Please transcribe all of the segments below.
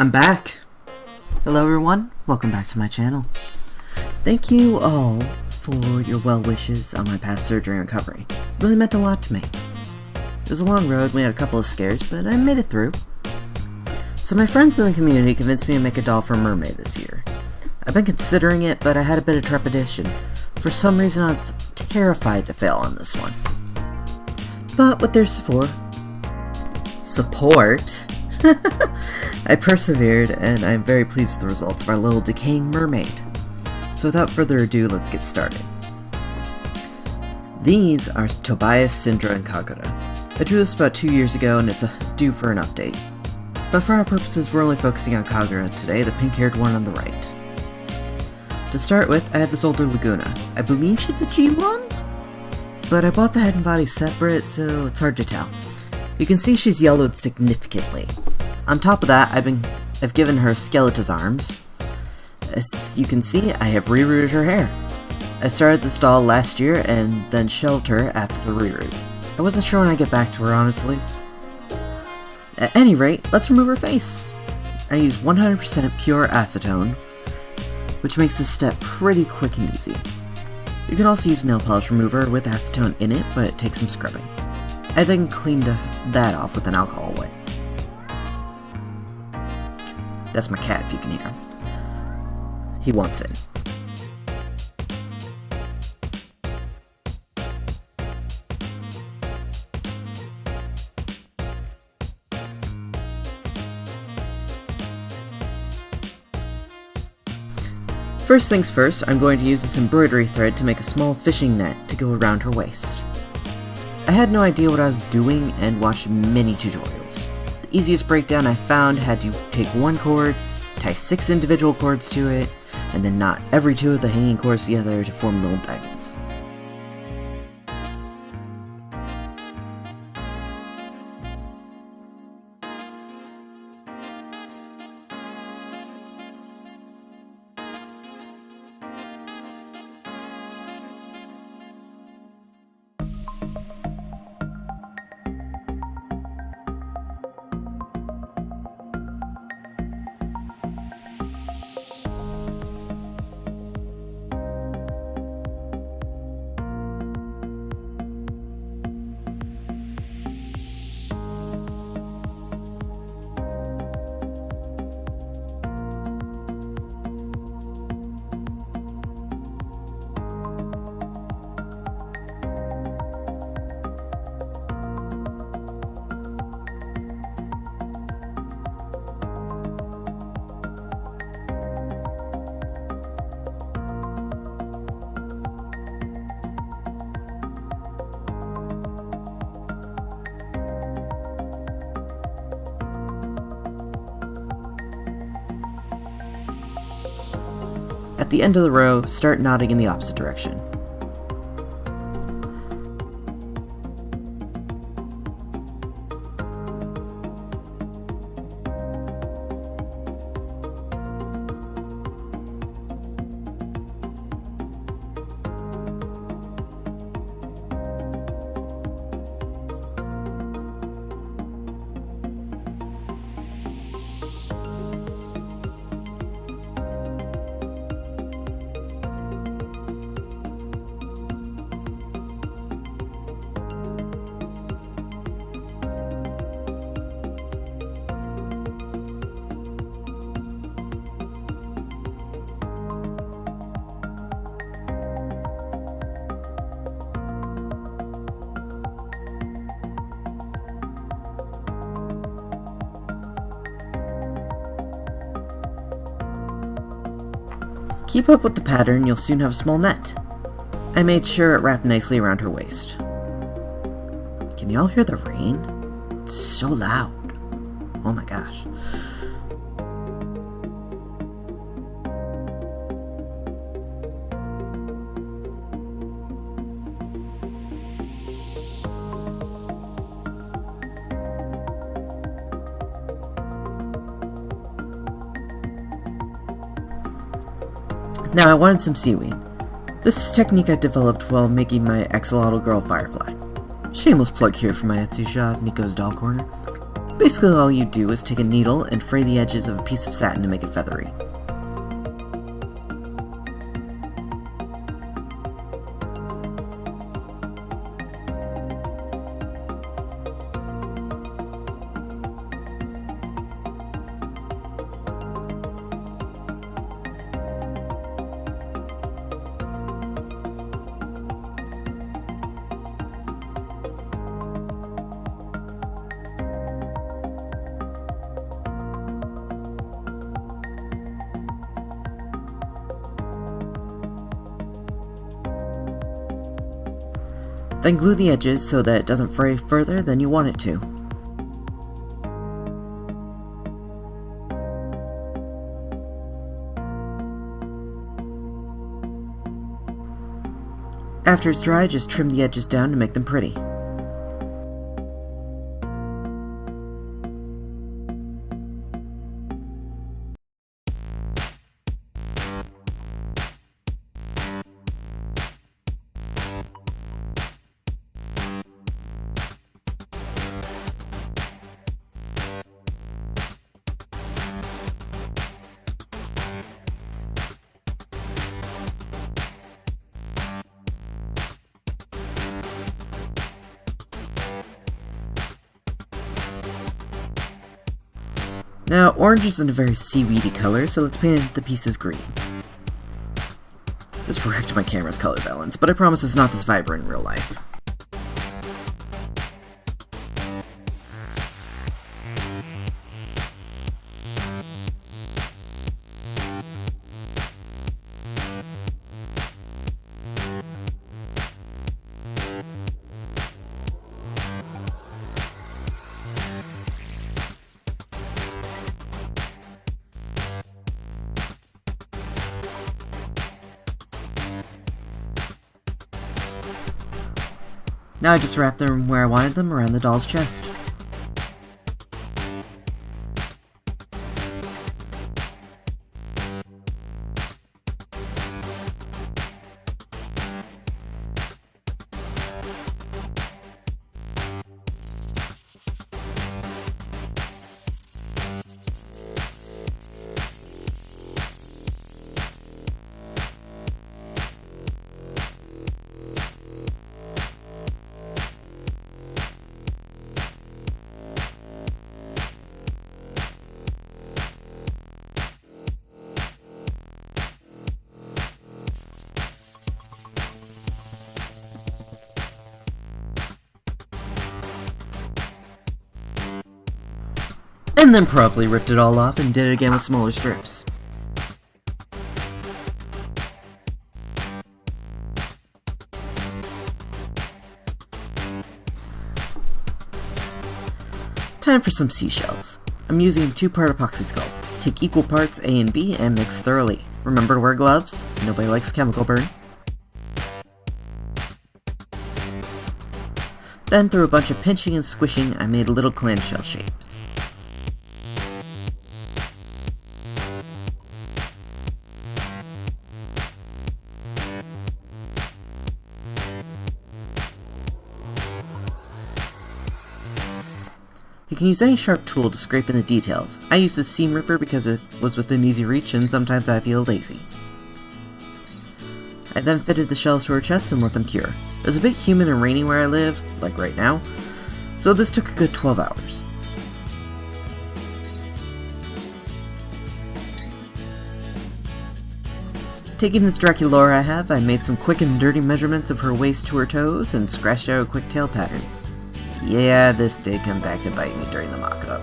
I'm back! Hello everyone, welcome back to my channel. Thank you all for your well wishes on my past surgery and recovery. It really meant a lot to me. It was a long road, we had a couple of scares, but I made it through. So my friends in the community convinced me to make a doll for Mermaid this year. I've been considering it, but I had a bit of trepidation. For some reason I was terrified to fail on this one. But with their support, I persevered, and I'm very pleased with the results of our little decaying mermaid. So without further ado, let's get started. These are Tobias, Syndra, and Kagura. I drew this about 2 years ago, and it's due for an update. But for our purposes, we're only focusing on Kagura today, the pink-haired one on the right. To start with, I have this older Laguna. I believe she's a G1? But I bought the head and body separate, so it's hard to tell. You can see she's yellowed significantly. On top of that, I've given her skeleton's arms. As you can see, I have rerouted her hair. I started this doll last year and then shelved her after the reroute. I wasn't sure when I'd get back to her, honestly. At any rate, let's remove her face. I use 100% pure acetone, which makes this step pretty quick and easy. You can also use nail polish remover with acetone in it, but it takes some scrubbing. I then cleaned that off with an alcohol wipe. That's my cat if you can hear him. He wants in. First things first, I'm going to use this embroidery thread to make a small fishing net to go around her waist. I had no idea what I was doing and watched many tutorials. The easiest breakdown I found had to take one cord, tie 6 individual cords to it, and then knot every 2 of the hanging cords together to form little diamonds. At the end of the row, start knotting in the opposite direction. Keep up with the pattern, you'll soon have a small net. I made sure it wrapped nicely around her waist. Can y'all hear the rain? It's so loud. Oh my gosh. Now I wanted some seaweed. This is a technique I developed while making my axolotl girl firefly. Shameless plug here for my Etsy shop, Nico's Doll Corner. Basically all you do is take a needle and fray the edges of a piece of satin to make it feathery. Then glue the edges so that it doesn't fray further than you want it to. After it's dry, just trim the edges down to make them pretty. Now, orange isn't a very seaweedy color, so let's paint the pieces green. This wrecked my camera's color balance, but I promise it's not this vibrant in real life. Now I just wrap them where I wanted them, around the doll's chest. And then promptly ripped it all off and did it again with smaller strips. Time for some seashells. I'm using a 2-part epoxy sculpt. Take equal parts A and B and mix thoroughly. Remember to wear gloves. Nobody likes chemical burn. Then through a bunch of pinching and squishing, I made little clamshell shapes. You can use any sharp tool to scrape in the details. I used the seam ripper because it was within easy reach and sometimes I feel lazy. I then fitted the shells to her chest and let them cure. It was a bit humid and rainy where I live, like right now, so this took a good 12 hours. Taking this Draculaura I have, I made some quick and dirty measurements of her waist to her toes and scratched out a quick tail pattern. Yeah, this did come back to bite me during the mock-up.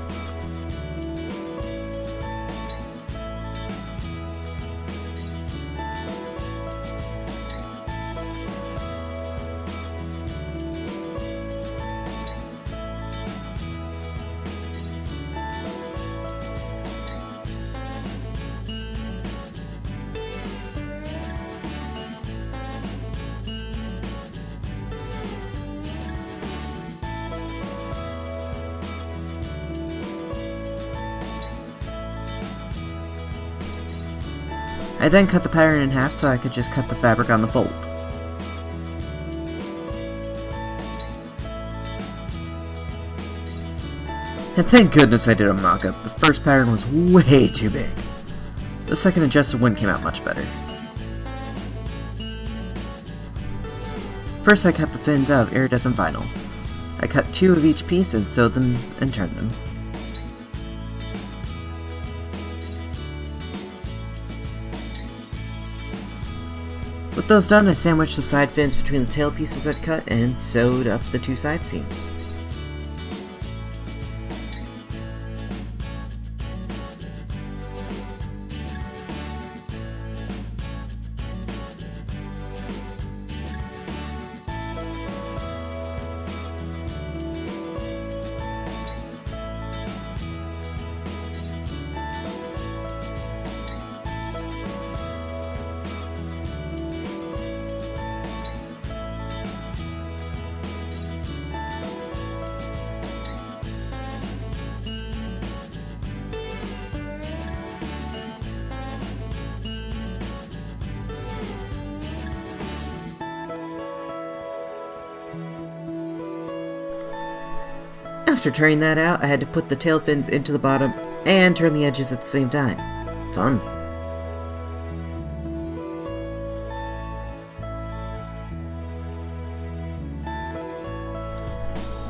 I then cut the pattern in half so I could just cut the fabric on the fold. And thank goodness I did a mock-up. The first pattern was way too big. The second adjusted one came out much better. First I cut the fins out of iridescent vinyl. I cut 2 of each piece and sewed them and turned them. With those done, I sandwiched the side fins between the tail pieces I'd cut and sewed up the 2 side seams. After turning that out, I had to put the tail fins into the bottom and turn the edges at the same time. Fun.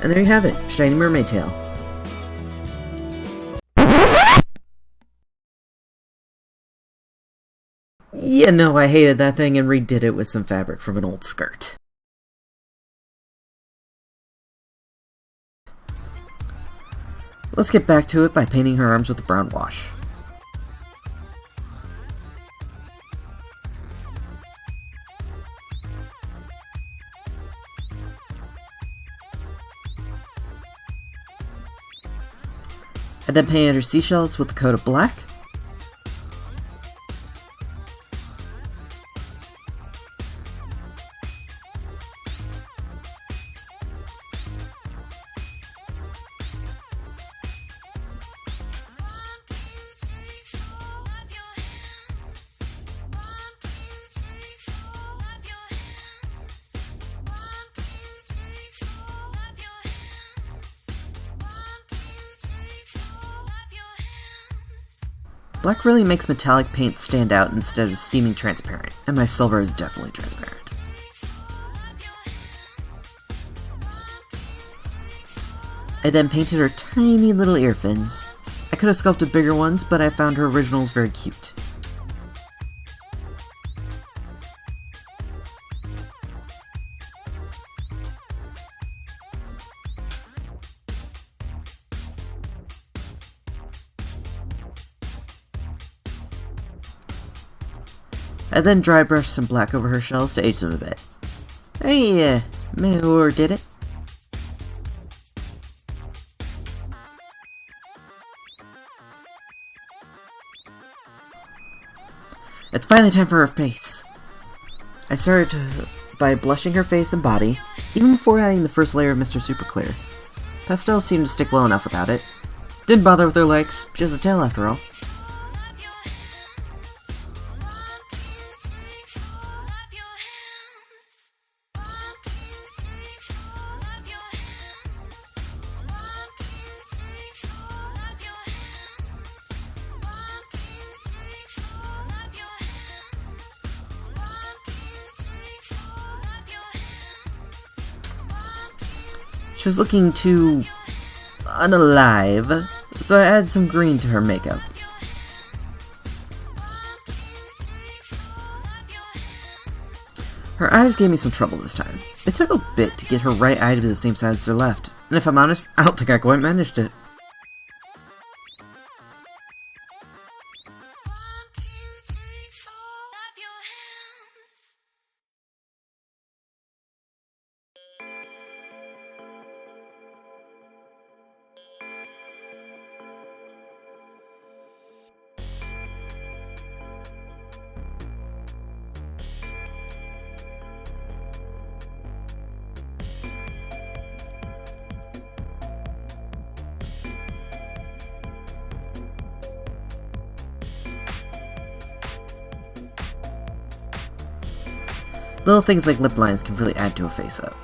And there you have it, shiny mermaid tail. Yeah, no, I hated that thing and redid it with some fabric from an old skirt. Let's get back to it by painting her arms with the brown wash. I then painted her seashells with a coat of black. Black really makes metallic paint stand out instead of seeming transparent, and my silver is definitely transparent. I then painted her tiny little ear fins. I could have sculpted bigger ones, but I found her originals very cute. I then dry brushed some black over her shells to age them a bit. Hey, Mayur did it. It's finally time for her face. I started by blushing her face and body, even before adding the first layer of Mr. Super Clear. Pastels seemed to stick well enough without it. Didn't bother with her legs, she has a tail after all. She was looking too unalive, so I added some green to her makeup. Her eyes gave me some trouble this time. It took a bit to get her right eye to be the same size as her left, and if I'm honest, I don't think I quite managed it. Little things like lip lines can really add to a face-up.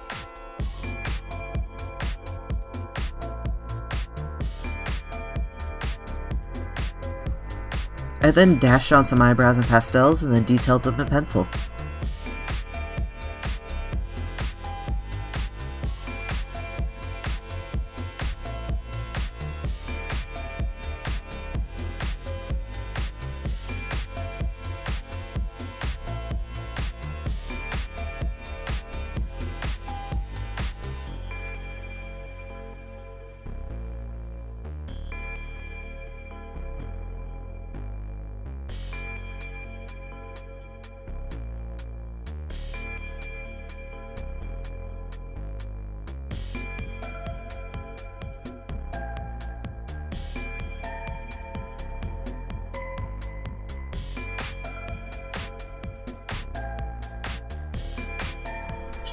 I then dashed on some eyebrows and pastels and then detailed them in pencil.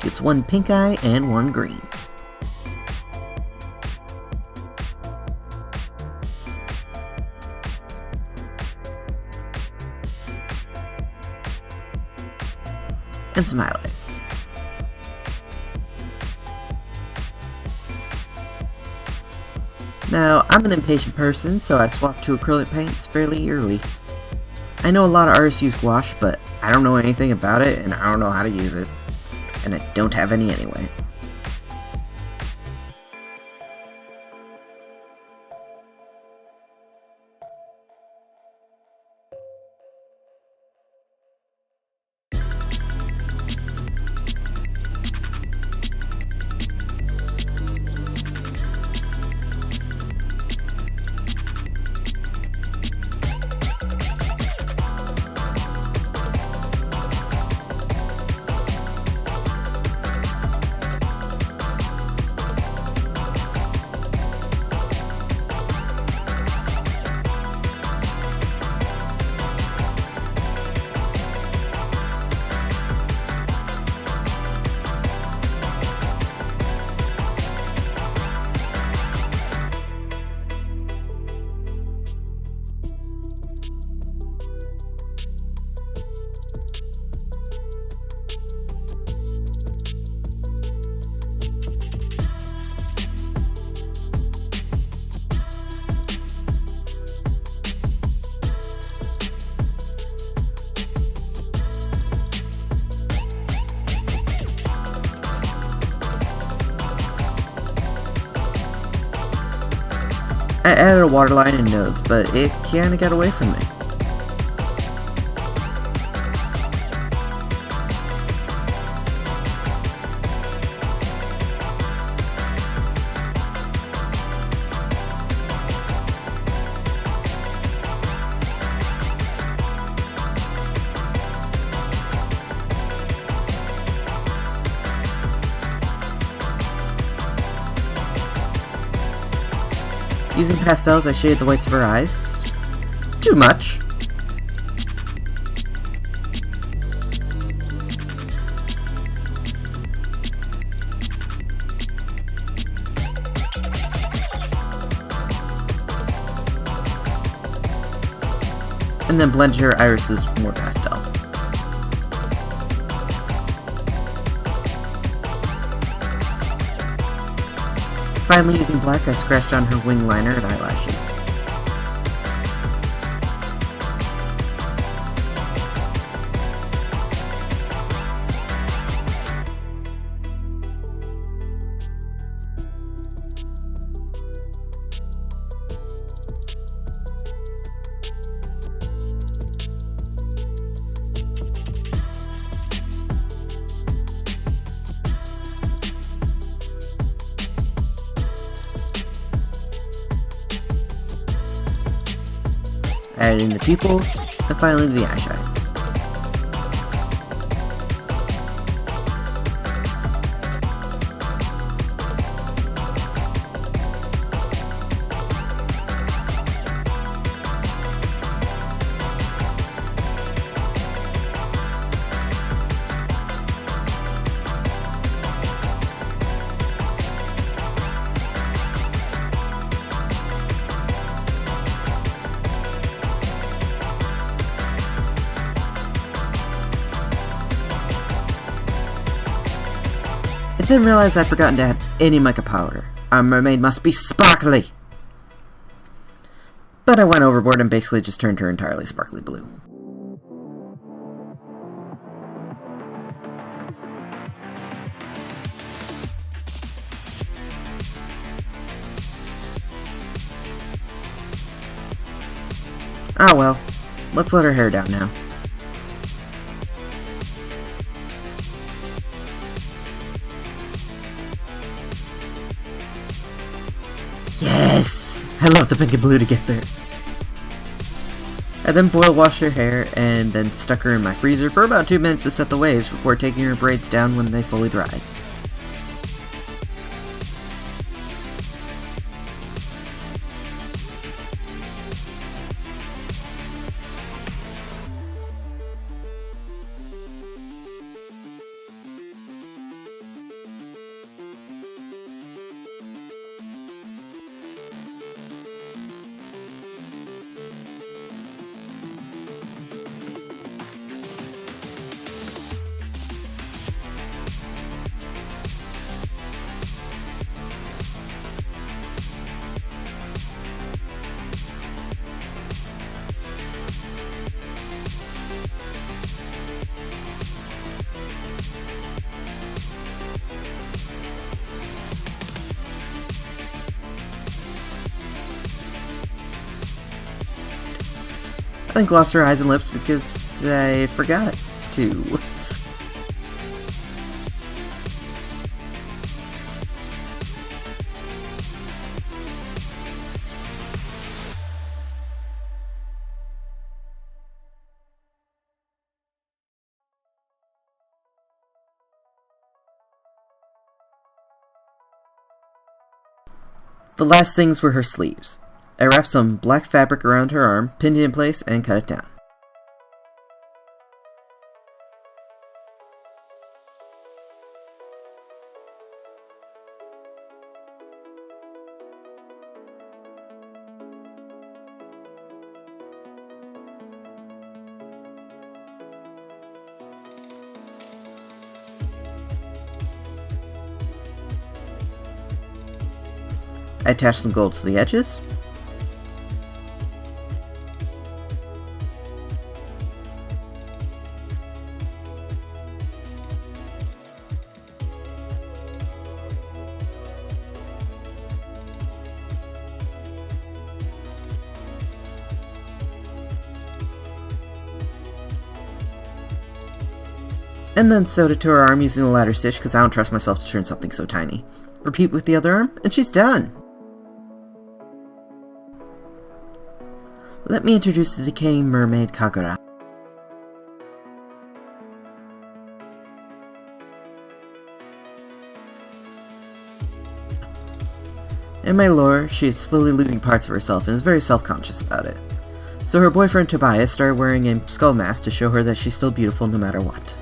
It's one pink eye and one green. And some highlights. Now, I'm an impatient person, so I swapped to acrylic paints fairly early. I know a lot of artists use gouache, but I don't know anything about it, and I don't know how to use it. And I don't have any anyway. I added a waterline and nodes, but it kinda got away from me. Using pastels, I shaded the whites of her eyes. Too much. And then blended her irises more pastel. Finally, using black, I scratched on her wing liner and eyelashes. Add in the pupils, and finally the eyeshadows. I then realized I'd forgotten to add any mica powder. Our mermaid must be sparkly! But But I went overboard and basically just turned her entirely sparkly blue. Ah well, let's let her hair down now. Yes! I love the pink and blue together. I then boil washed her hair and then stuck her in my freezer for about 2 minutes to set the waves before taking her braids down when they fully dried. I then glossed her eyes and lips because I forgot to. The last things were her sleeves. I wrapped some black fabric around her arm, pinned it in place, and cut it down. I attached some gold to the edges. And then sewed it to her arm using the ladder stitch because I don't trust myself to turn something so tiny. Repeat with the other arm, and she's done! Let me introduce the Decaying Mermaid Kagura. In my lore, she is slowly losing parts of herself and is very self-conscious about it. So her boyfriend Tobias started wearing a skull mask to show her that she's still beautiful no matter what.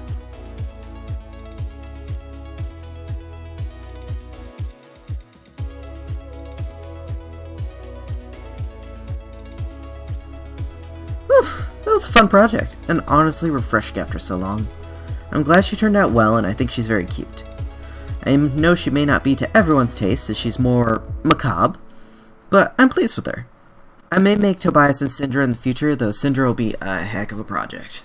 That was a fun project, and honestly refreshing after so long. I'm glad she turned out well, and I think she's very cute. I know she may not be to everyone's taste, as she's more macabre, but I'm pleased with her. I may make Tobias and Syndra in the future, though Syndra will be a heck of a project.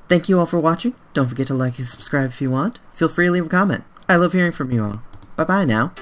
Thank you all for watching. Don't forget to like and subscribe if you want. Feel free to leave a comment. I love hearing from you all. Bye-bye now.